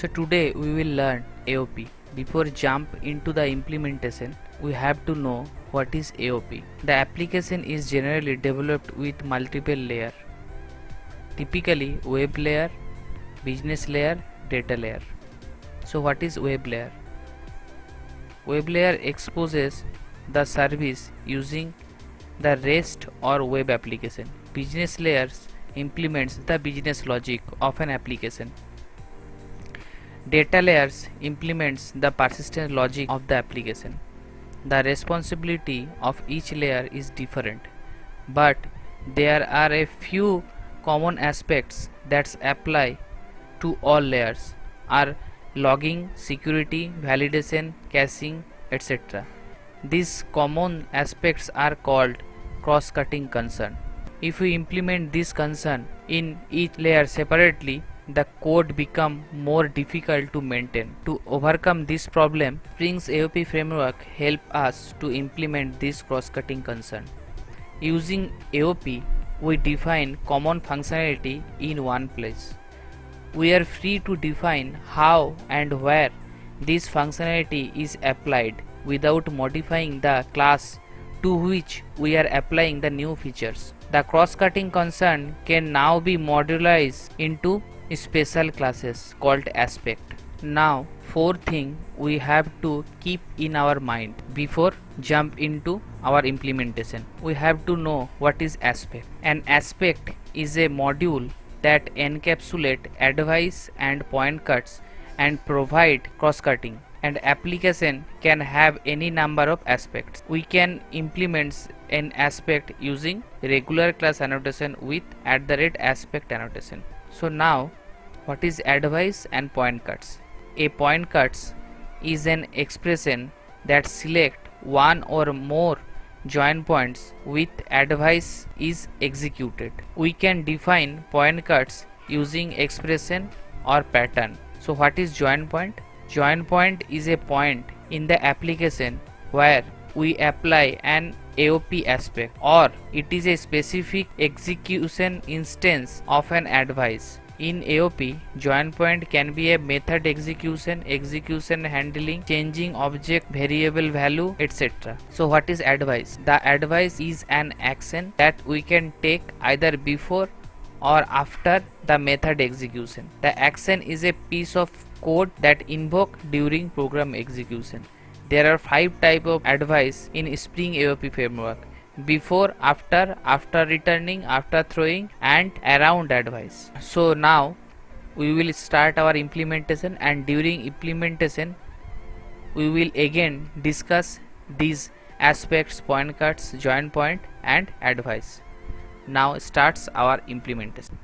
So today we will learn AOP. Before jump into the implementation, we have to know what is AOP. The application is generally developed with multiple layers, typically web layer, business layer, data layer. So what is web layer? Web layer exposes the service using the REST or web application. Business layers implements the business logic of an application. Data layers implements the persistent logic of the application. The responsibility of each layer is different, but there are a few common aspects that apply to all layers are logging, security, validation, caching, etc. These common aspects are called cross-cutting concern. If we implement this concern in each layer separately, the code become more difficult to maintain. To overcome this problem, Spring's AOP framework help us to implement this cross-cutting concern. Using AOP, we define common functionality in one place. We are free to define how and where this functionality is applied without modifying the class to which we are applying the new features. The cross-cutting concern can now be modularized into special classes called aspect. Now, fourth thing we have to keep in our mind before jump into our implementation. We have to know what is aspect. An aspect is a module that encapsulate advice and point cuts and provide cross-cutting. And application can have any number of aspects. We can implement an aspect using regular class annotation with @aspect annotation. So now, what is advice and point cuts? A point cuts is an expression that select one or more join points with advice is executed. We can define point cuts using expression or pattern. So what is join point? Join point is a point in the application where we apply an AOP aspect, or it is a specific execution instance of an advice. In AOP, join point can be a method execution, execution handling, changing object variable value, etc. So what is advice? The advice is an action that we can take either before or after the method execution. The action is a piece of code that invoke during program execution. There are 5 types of advice in Spring AOP framework: before, after returning, after throwing, and around advice. So now we will start our implementation, and during implementation we will again discuss these aspects: point cuts, join point, and advice. Now starts our implementation.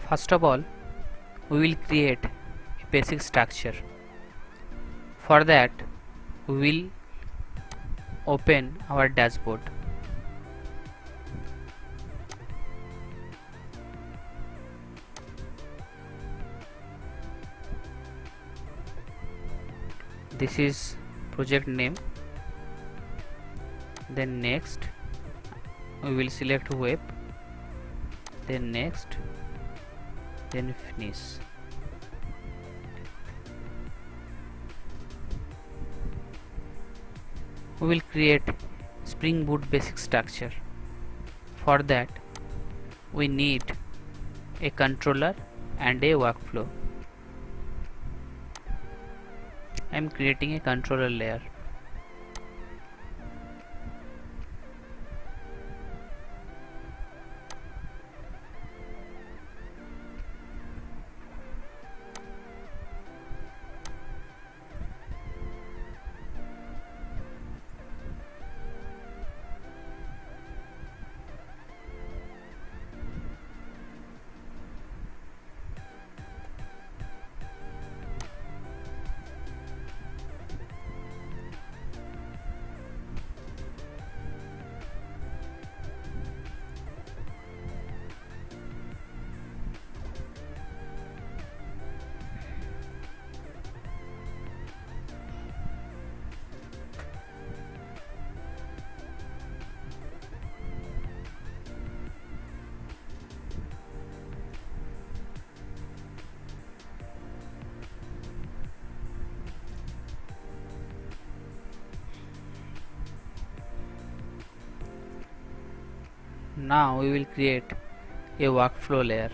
First of all, we will create a basic structure. For that, we will open our dashboard. This is project name. Then next we will select web, then next, then finish. We will create Spring Boot basic structure. For that, we need a controller and a workflow. I am creating a controller layer. Now we will create a workflow layer.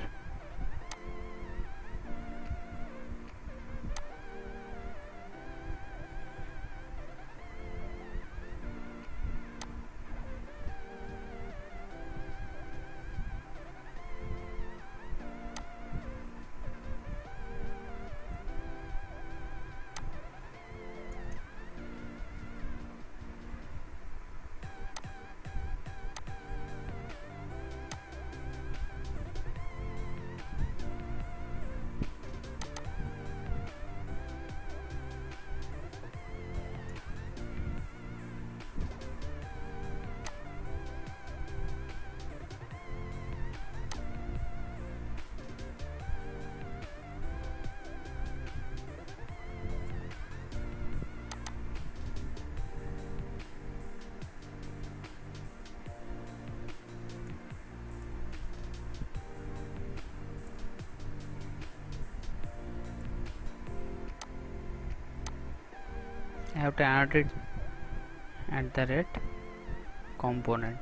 I have to annotate at the rate component.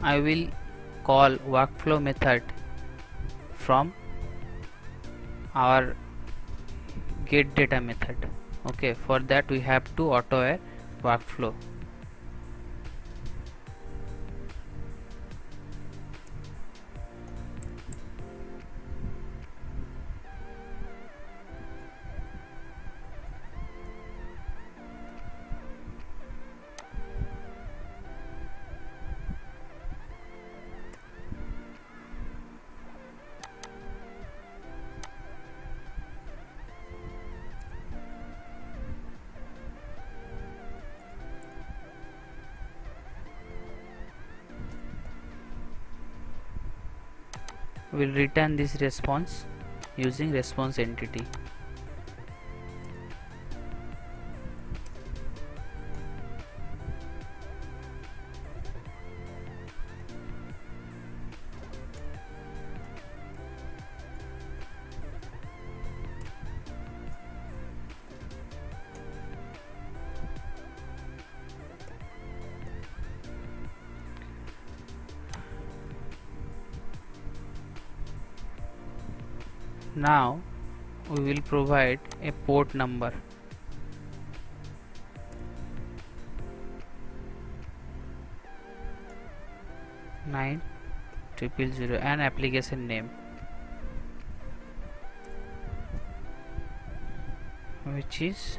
I will call workflow method from our get data method. Okay, for that we have to auto a workflow. We will return this response using response entity. Now we will provide a port number. Nine triple zero and application name, which is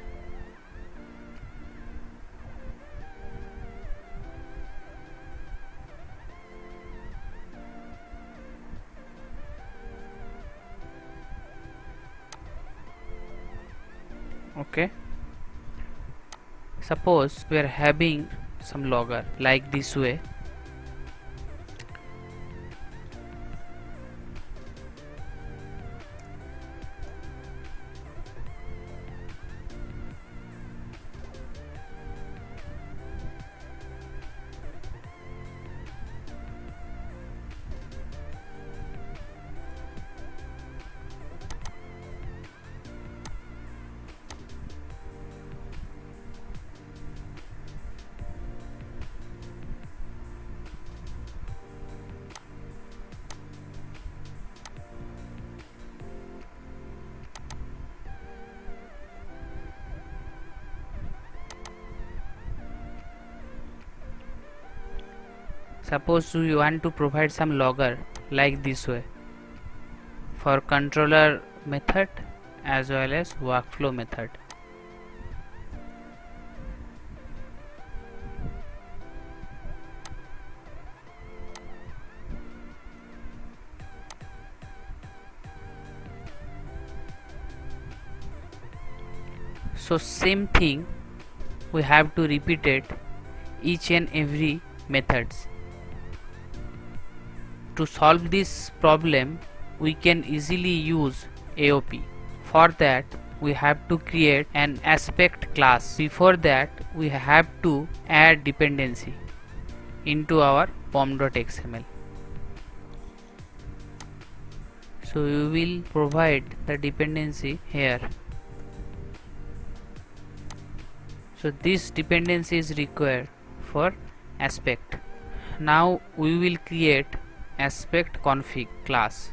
okay. Suppose we are having some logger like this way. Suppose you want to provide some logger like this way for controller method as well as workflow method. So same thing we have to repeat it each and every methods. To solve this problem we can easily use AOP. For that we have to create an aspect class. Before that we have to add dependency into our pom.xml. So we will provide the dependency here. So this dependency is required for aspect. Now we will create aspect config class.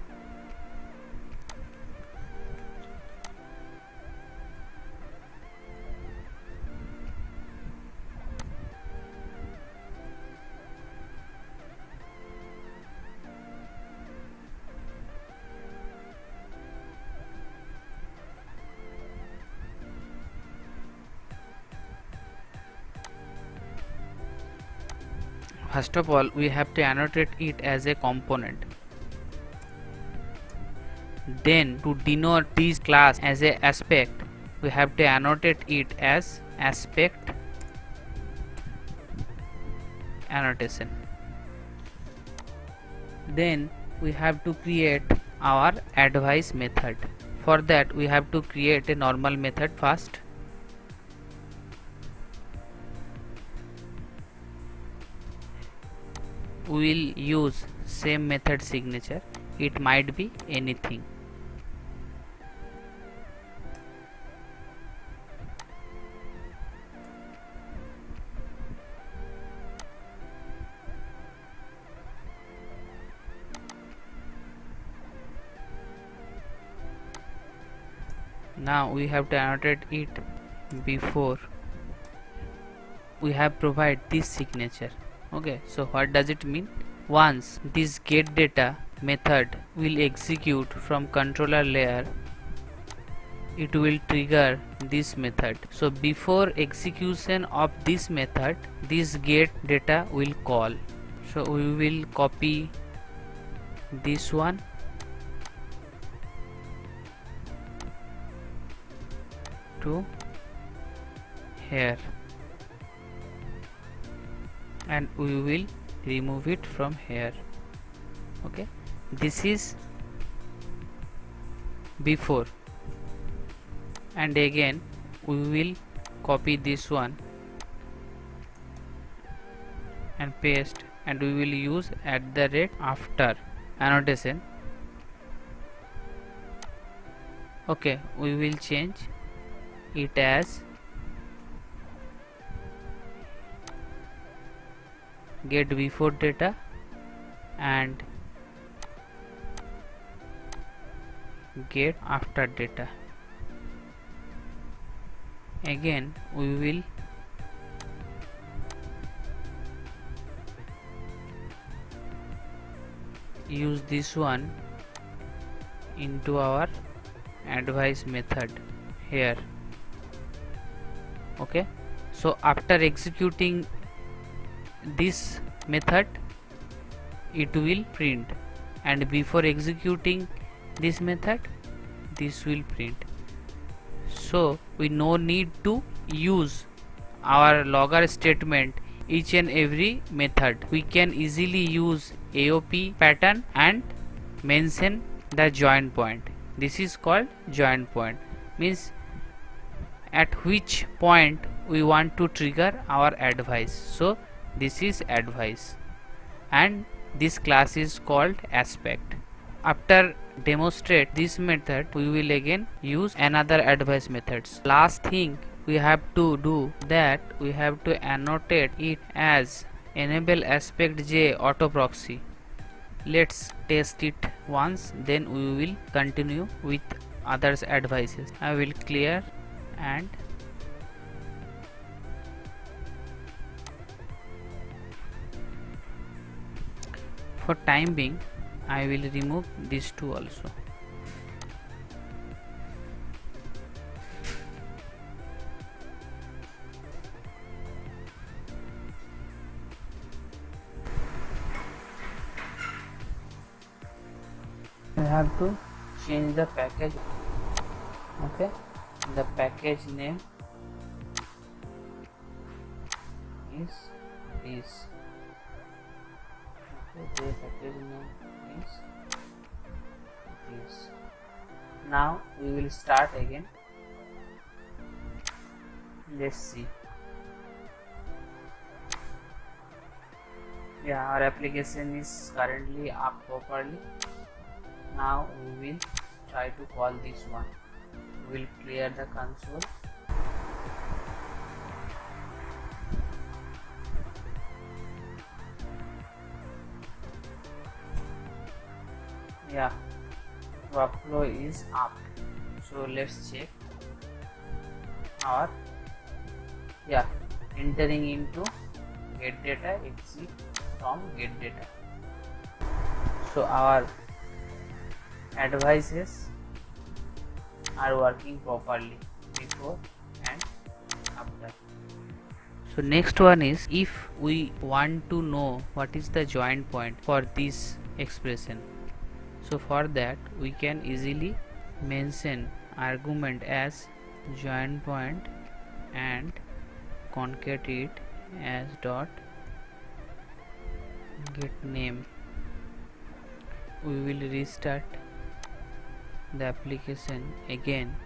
First of all we have to annotate it as a component. Then to denote this class as a aspect we have to annotate it as aspect annotation. Then we have to create our advice method. For that we have to create a normal method first. We will use same method signature, it might be anything. Now we have to annotate it before we have provide this signature. Okay, so what does it mean? Once this get data method will execute from controller layer, it will trigger this method. So before execution of this method, this get data will call. So we will copy this one to here and we will remove it from here. Okay, this is before, and again we will copy this one and paste, and we will use @ after annotation. Okay, we will change it as get before data and get after data. Again we will use this one into our advice method here. Okay, so after executing this method it will print, and before executing this method this will print. So we no need to use our logger statement each and every method. We can easily use AOP pattern and mention the join point. This is called join point, means at which point we want to trigger our advice. So this is advice and this class is called aspect. After demonstrate this method we will again use another advice methods. Last thing we have to do that we have to annotate it as enable aspect j auto proxy. Let's test it once, then we will continue with others advices. I will clear and for time being I will remove these two also. I have to change the package. Okay, the package name is this. Okay, the package name is this. Now we will start again. Let's see. Yeah, our application is currently up properly. Now we will try to call this one. We will clear the console. Yeah, workflow is up. So let's check our entering into get data, exit from get data. So our advices are working properly before and after. So next one is, if we want to know what is the joint point for this expression, so for that we can easily mention argument as joint point and concat it as dot get name. We will restart the application again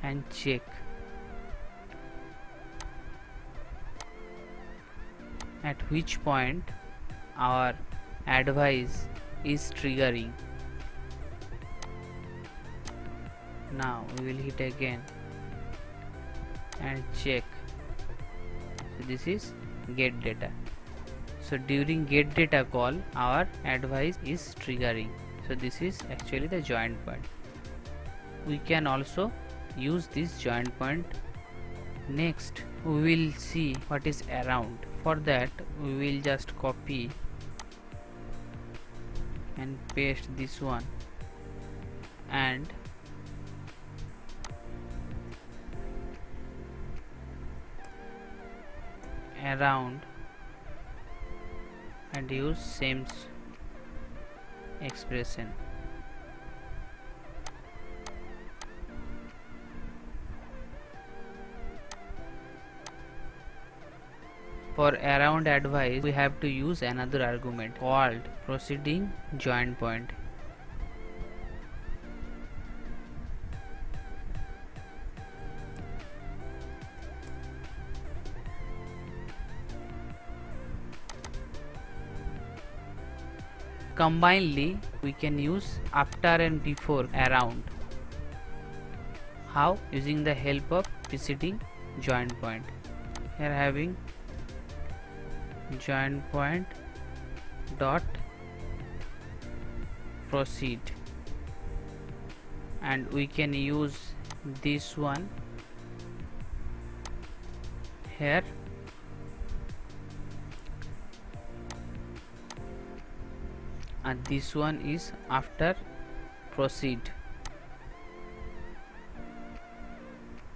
and check at which point our advice is triggering. Now we will hit again and check. So this is get data. So during get data call our advice is triggering. So this is actually the joint point. We can also use this joint point. Next we will see what is around. For that we will just copy and paste this one and around and use same expression. For around advice we have to use another argument called proceeding joint point. Combinedly we can use after and before around. How? Using the help of preceding joint point. Here having joint point dot proceed, and we can use this one here and this one is after proceed,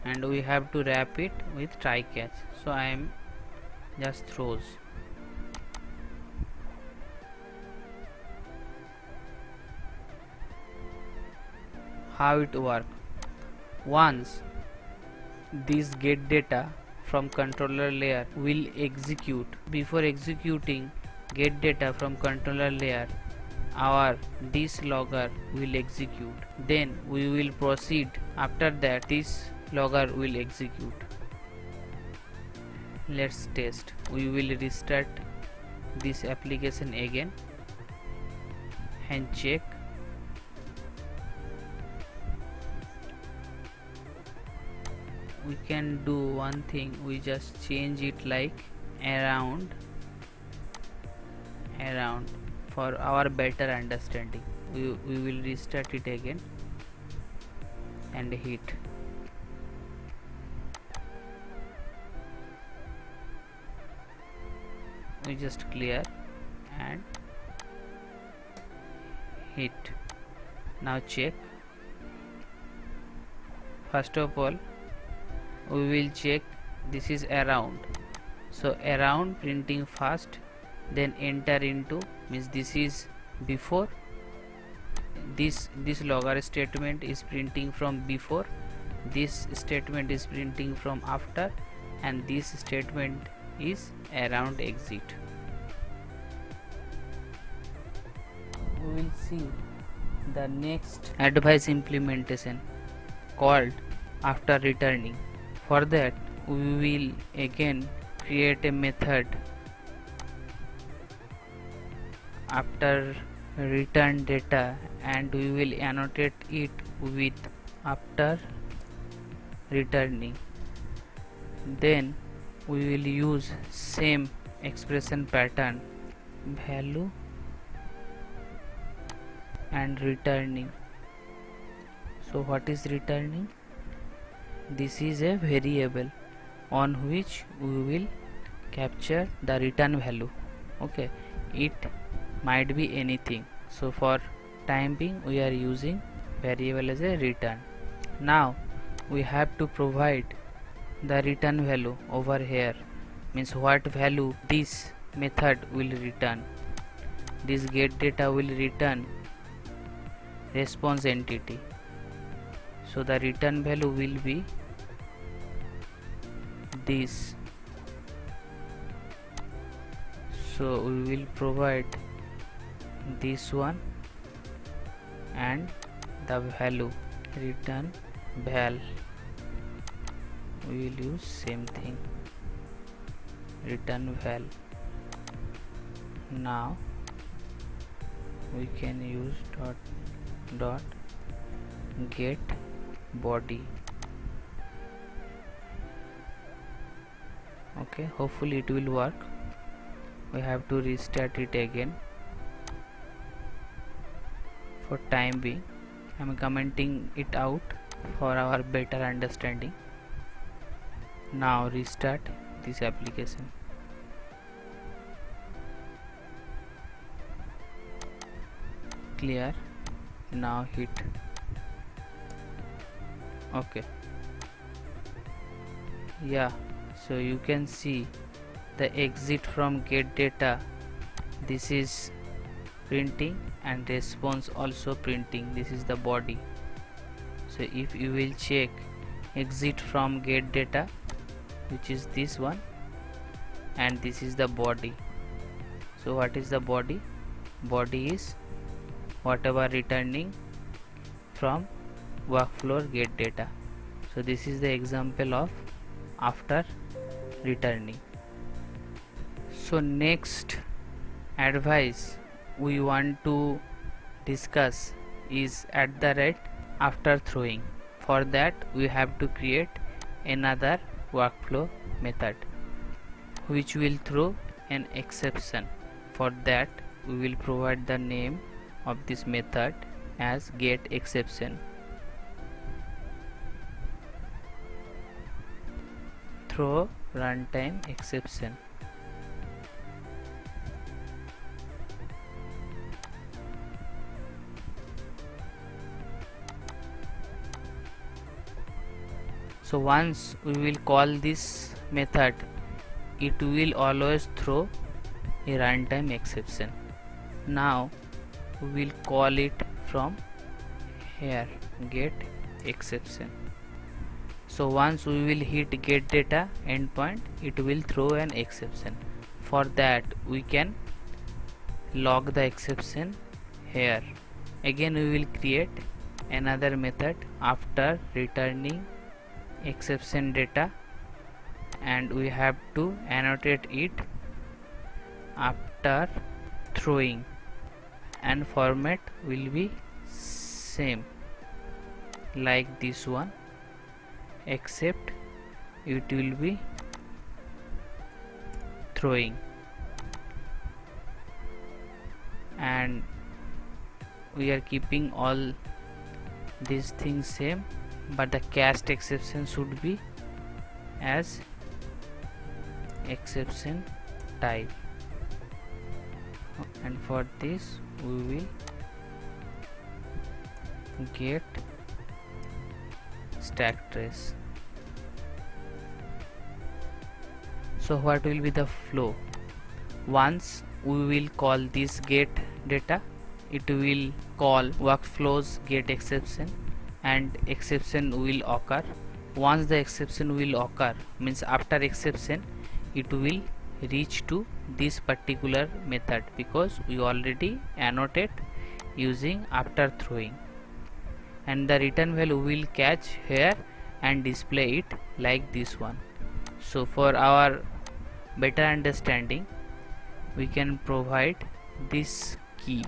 and we have to wrap it with try catch. So I am just throws. How it work? Once this get data from controller layer will execute, before executing get data from controller layer our this logger will execute, then we will proceed. After that this logger will execute. Let's test. We will restart this application again and check. We can do one thing, we just change it like around for our better understanding. We will restart it again and hit. We just clear and hit. Now check. First of all we will check this is around, so around printing first, then enter into means this is before, this logger statement is printing from before, this statement is printing from after, and this statement is around exit. We will see the next advice implementation called after returning. For that we will again create a method after return data and we will annotate it with after returning. Then we will use same expression pattern, value and returning. So what is returning? This is a variable on which we will capture the return value. Okay, it might be anything. So for time being we are using variable as a return. Now we have to provide the return value over here, means what value this method will return. This get data will return response entity, so the return value will be this. So we will provide this one and the value return val, we will use same thing, return val. Now we can use dot get body. Okay, hopefully it will work. We have to restart it again. For time being I am commenting it out for our better understanding. Now restart this application. Clear. Now hit. Okay, yeah, so you can see the exit from get data, this is printing and response also printing, this is the body. So if you will check exit from get data, which is this one, and this is the body. So what is the body? Body is whatever returning from workflow get data. So this is the example of after returning. So next advice we want to discuss is at the rate after throwing. For that we have to create another workflow method which will throw an exception. For that we will provide the name of this method as get exception. Throw runtime exception. So once we will call this method, it will always throw a runtime exception. Now we will call it from here, get exception. So once we will hit get data endpoint, it will throw an exception. For that we can log the exception here. Again we will create another method after returning exception data, and we have to annotate it after throwing, and format will be same like this one, except it will be throwing, and we are keeping all these things same, but the cast exception should be as exception type, and for this we will get stack trace. So what will be the flow? Once we will call this get data, it will call workflows get exception, and exception will occur once the exception will occur, means after exception it will reach to this particular method, because we already annotate using after throwing, and the return value will catch here and display it like this one. So for our better understanding, we can provide this key.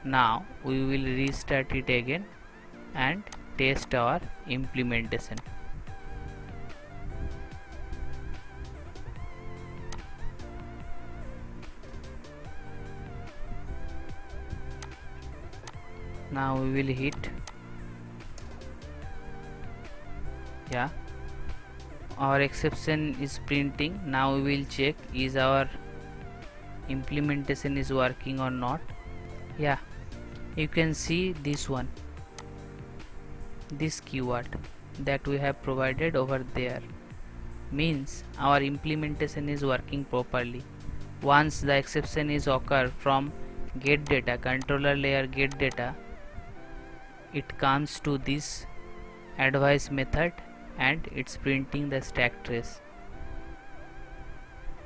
Now we will restart it again and test our implementation. Now we will hit, yeah, our exception is printing. Now we will check is our implementation is working or not. Yeah, you can see this one, this keyword that we have provided over there, means our implementation is working properly. Once the exception is occur from get data, controller layer get data, it comes to this advice method and it's printing the stack trace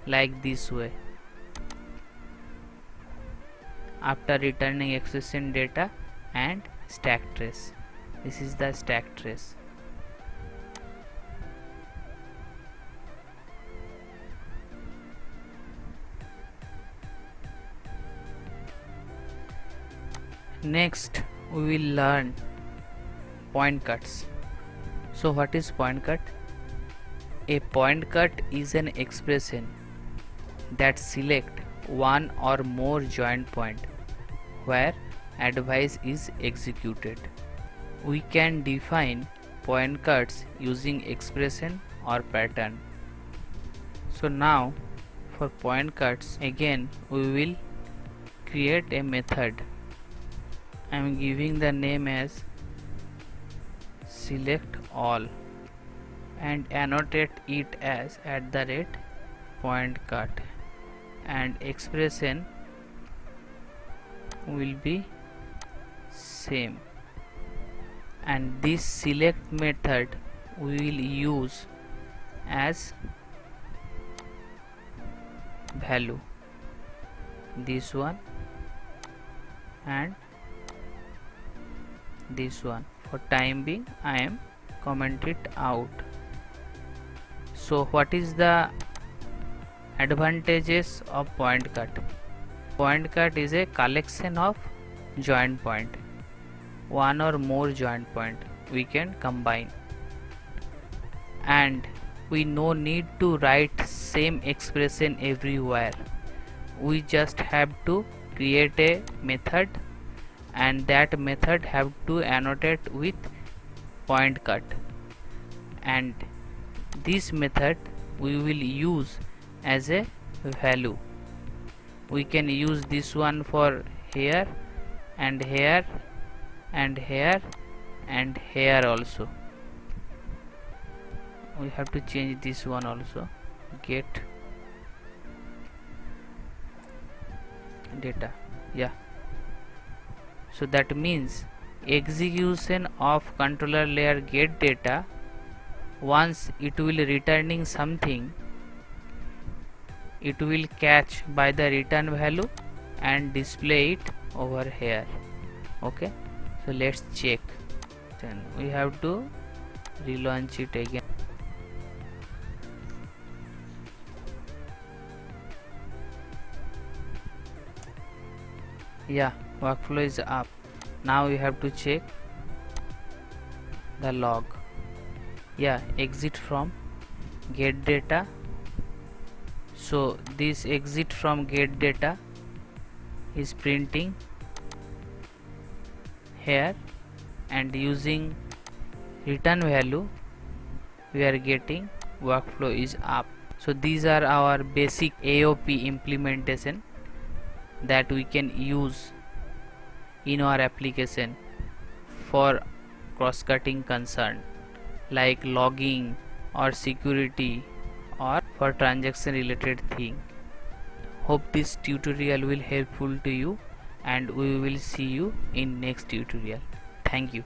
like this way. After returning exception data and stack trace, this is the stack trace. Next we will learn point cuts. So what is point cut? A point cut is an expression that select one or more joint point where advice is executed. We can define point cuts using expression or pattern. So now for point cuts, again we will create a method. I am giving the name as select all and annotate it as @point cut, and expression will be same, and this select method we will use as value, this one and this one. For time being I am comment it out. So what is the advantages of point cut? Point cut is a collection of joint point, one or more joint point we can combine, and we no need to write same expression everywhere. We just have to create a method, and that method have to annotate with point cut, and this method we will use as a value. We can use this one for here and here and here and here also. We have to change this one also, get data, yeah. So that means execution of controller layer get data, once it will returning something, it will catch by the return value and display it over here. Okay, so let's check. Then we have to relaunch it again. Yeah, workflow is up. Now we have to check the log. Yeah, exit from get data. So this exit from get data is printing here, and using return value we are getting workflow is up. So these are our basic AOP implementation that we can use in our application for cross-cutting concern like logging or security or for transaction related thing. Hope this tutorial will helpful to you, and we will see you in next tutorial. Thank you.